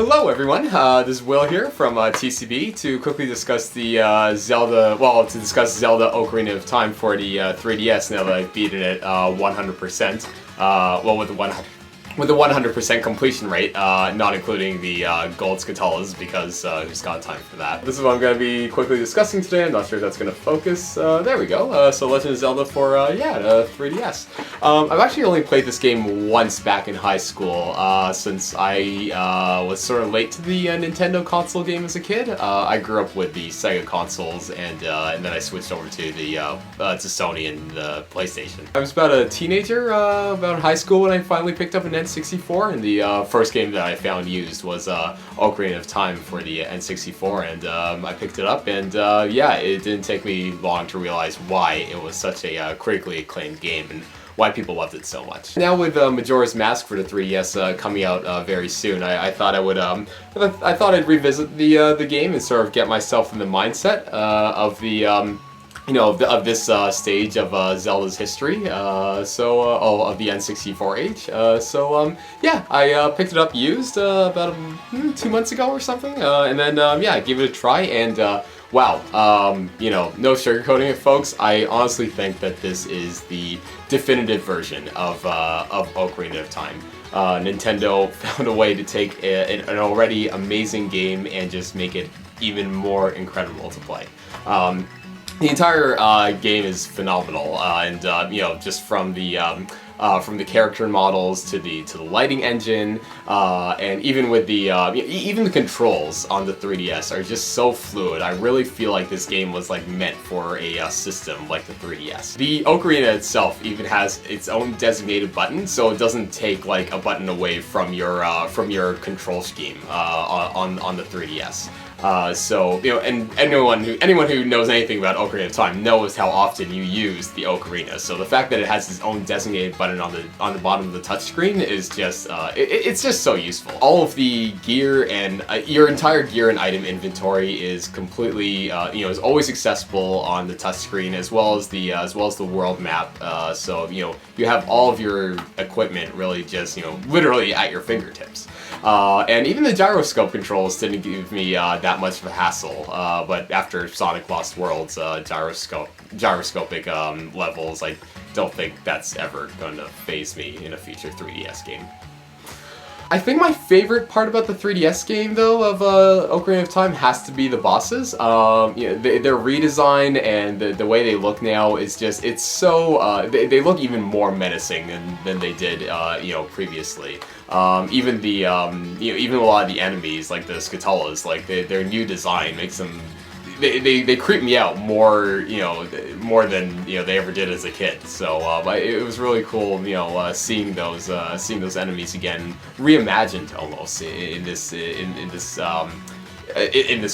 Hello everyone, this is Will here from TCB to quickly discuss the Zelda Ocarina of Time for the 3DS now that I've beaten it 100%, with the 100% completion rate, not including the gold Scatolas because who's got time for that. This is what I'm going to be quickly discussing today. I'm not sure if that's going to focus. There we go. So Legend of Zelda for, the 3DS. I've actually only played this game once back in high school, since I was sort of late to the Nintendo console game as a kid. I grew up with the Sega consoles, and then I switched over to the to Sony and the PlayStation. I was about a teenager, about high school when I finally picked up an N64, and the first game that I found used was Ocarina of Time for the N64, and I picked it up, and yeah, it didn't take me long to realize why it was such a critically acclaimed game and why people loved it so much. Now with Majora's Mask for the 3DS coming out very soon, I thought I'd revisit the game and sort of get myself in the mindset of the of this stage of Zelda's history, of the N64 age. Yeah, I picked it up used about 2 months ago or something, and then yeah, I gave it a try, and wow, no sugarcoating it, folks. I honestly think that this is the definitive version of Ocarina of Time. Nintendo found a way to take an already amazing game and just make it even more incredible to play. The entire game is phenomenal, and just from the character models to the lighting engine, and even with the even the controls on the 3DS are just so fluid. I really feel like this game was like meant for a system like the 3DS. The Ocarina itself even has its own designated button, so it doesn't take like a button away from your control scheme on the 3DS. And anyone who knows anything about Ocarina of Time knows how often you use the Ocarina. So the fact that it has its own designated button on the bottom of the touchscreen is just it's just so useful. All of the gear and your entire gear and item inventory is completely is always accessible on the touchscreen, as well as the world map. So you have all of your equipment really just literally at your fingertips. And even the gyroscope controls didn't give me that much of a hassle, but after Sonic Lost Worlds gyroscopic levels, I don't think that's ever going to faze me in a future 3DS game. I think my favorite part about the 3DS game, though, of Ocarina of Time has to be the bosses. Their redesign and the way they look now is just, it's so, they look even more menacing than they did, previously. Even even a lot of the enemies, like the Scatolas, like their new design makes them, they creep me out more, more than they ever did as a kid. So it was really cool, seeing those enemies again, reimagined almost in this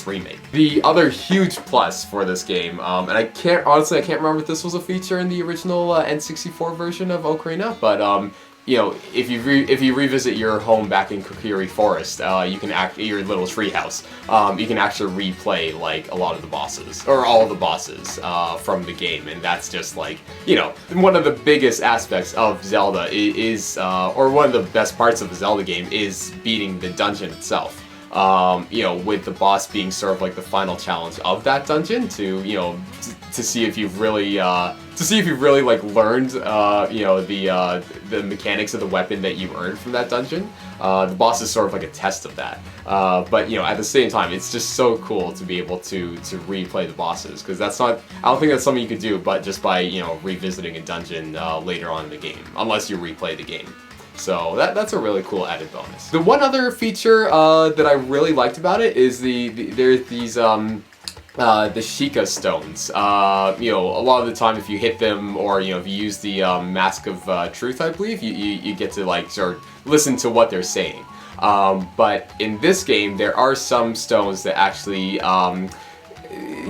remake. The other huge plus for this game, and I can't remember if this was a feature in the original N64 version of Ocarina, but if you revisit your home back in Kokiri Forest, you can your little treehouse. You can actually replay like a lot of the bosses, or all of the bosses from the game, and that's just like one of the biggest aspects of Zelda is or one of the best parts of the Zelda game is beating the dungeon itself. With the boss being sort of like the final challenge of that dungeon to see if you've really like learned the mechanics of the weapon that you've earned from that dungeon. The boss is sort of like a test of that. But at the same time, it's just so cool to be able to replay the bosses, because I don't think that's something you could do, but just by revisiting a dungeon later on in the game, unless you replay the game. So that's a really cool added bonus. The one other feature that I really liked about it is there's these the Shikah Stones. A lot of the time if you hit them, or if you use the Mask of Truth, I believe, you get to like sort of listen to what they're saying. But in this game there are some stones that actually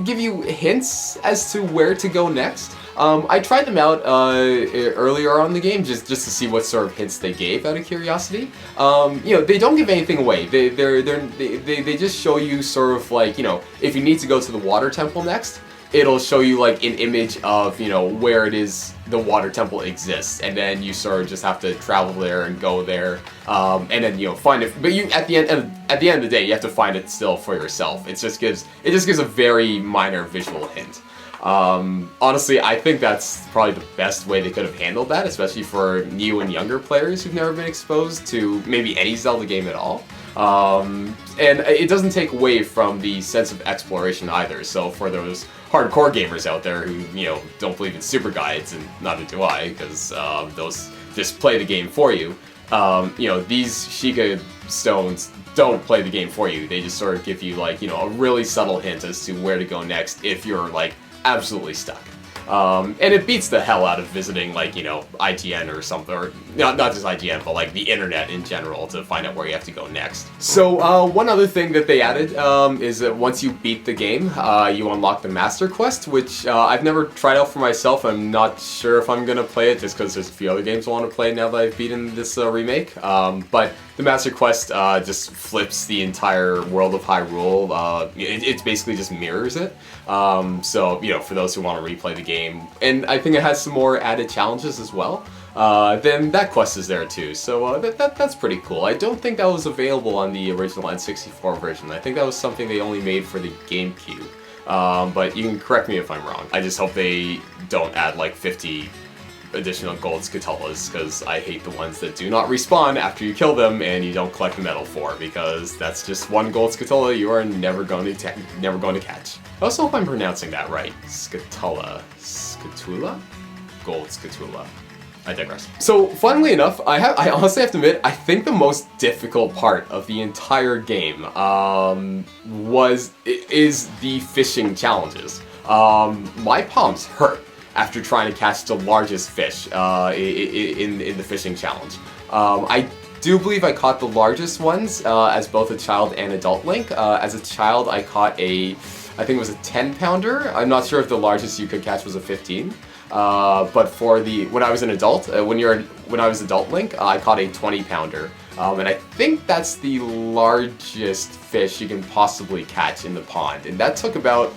give you hints as to where to go next. I tried them out earlier on in the game just to see what sort of hints they gave out of curiosity. They don't give anything away. They just show you sort of like, if you need to go to the water temple next, it'll show you like an image of, you know, where it is the water temple exists, and then you sort of just have to travel there and go there, and then, you know, find it. But you at the end of the day, you have to find it still for yourself. It just gives a very minor visual hint. Honestly, I think that's probably the best way they could have handled that, especially for new and younger players who've never been exposed to maybe any Zelda game at all. And it doesn't take away from the sense of exploration either, so for those hardcore gamers out there who, you know, don't believe in super guides, and neither do I, because those just play the game for you, you know, these Shikah Stones don't play the game for you. They just sort of give you, like, you know, a really subtle hint as to where to go next if you're, like, absolutely stuck. And it beats the hell out of visiting, like, you know, IGN or something, or not just IGN, but like the internet in general to find out where you have to go next. So one other thing that they added is that once you beat the game, you unlock the Master Quest, which I've never tried out for myself. I'm not sure if I'm gonna play it just because there's a few other games I want to play now that I've beaten this remake. But the Master Quest just flips the entire world of Hyrule. It basically just mirrors it. So, you know, for those who want to replay the game, and I think it has some more added challenges as well, then that quest is there too. So that's pretty cool. I don't think that was available on the original N64 version. I think that was something they only made for the GameCube. But you can correct me if I'm wrong. I just hope they don't add like 50 additional gold Scatullas, because I hate the ones that do not respawn after you kill them and you don't collect the medal for, because that's just one gold Scatulla you are never going to catch. I also hope I'm pronouncing that right. Scatulla. Scatula? Gold Scatulla. I digress. So, funnily enough, I honestly have to admit, I think the most difficult part of the entire game is the fishing challenges. My palms hurt after trying to catch the largest fish in the fishing challenge. I do believe I caught the largest ones as both a child and adult Link. As a child, I caught I think it was a 10-pounder. I'm not sure if the largest you could catch was a 15. But for when I was an adult, when I was adult Link, I caught a 20-pounder. And I think that's the largest fish you can possibly catch in the pond. And that took about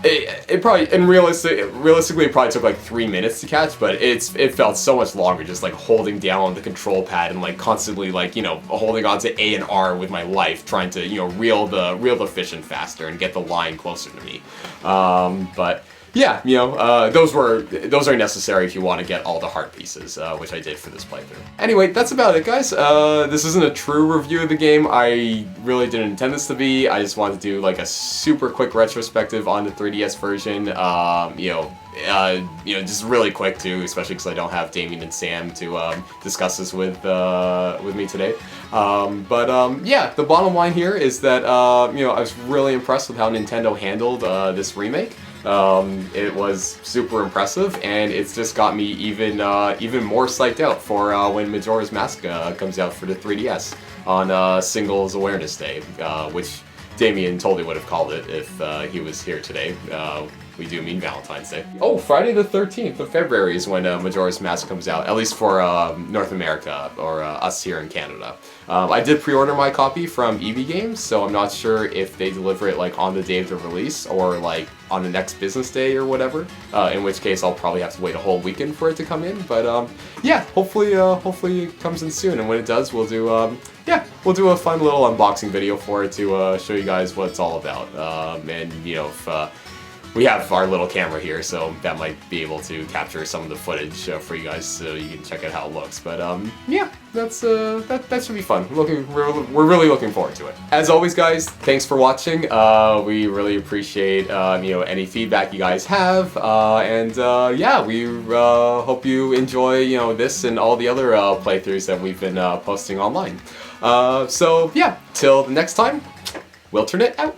realistically, it probably took like 3 minutes to catch, but it felt so much longer just like holding down the control pad and like constantly, like, you know, holding on to A and R with my life, trying to, you know, reel the fish in faster and get the line closer to me. But yeah, you know, those are necessary if you want to get all the heart pieces, which I did for this playthrough. Anyway, that's about it, guys. This isn't a true review of the game. I really didn't intend this to be. I just wanted to do like a super quick retrospective on the 3DS version. Just really quick too, especially because I don't have Damien and Sam to discuss this with me today. Yeah, the bottom line here is that I was really impressed with how Nintendo handled this remake. It was super impressive, and it's just got me even more psyched out for when Majora's Mask comes out for the 3DS on Singles Awareness Day, which Damien totally would have called it if he was here today. We do mean Valentine's Day. Oh, Friday the 13th of February is when Majora's Mask comes out, at least for North America, or us here in Canada. I did pre-order my copy from EB Games, so I'm not sure if they deliver it like on the day of the release, or like on the next business day or whatever, in which case I'll probably have to wait a whole weekend for it to come in, but yeah, hopefully it comes in soon, and when it does, we'll do a fun little unboxing video for it to show you guys what it's all about, and you know, if we have our little camera here, so that might be able to capture some of the footage for you guys, so you can check out how it looks. But yeah, that should be fun. We're really looking forward to it. As always, guys, thanks for watching. We really appreciate any feedback you guys have, and yeah, we hope you enjoy this and all the other playthroughs that we've been posting online. So yeah, till the next time, we'll turn it out.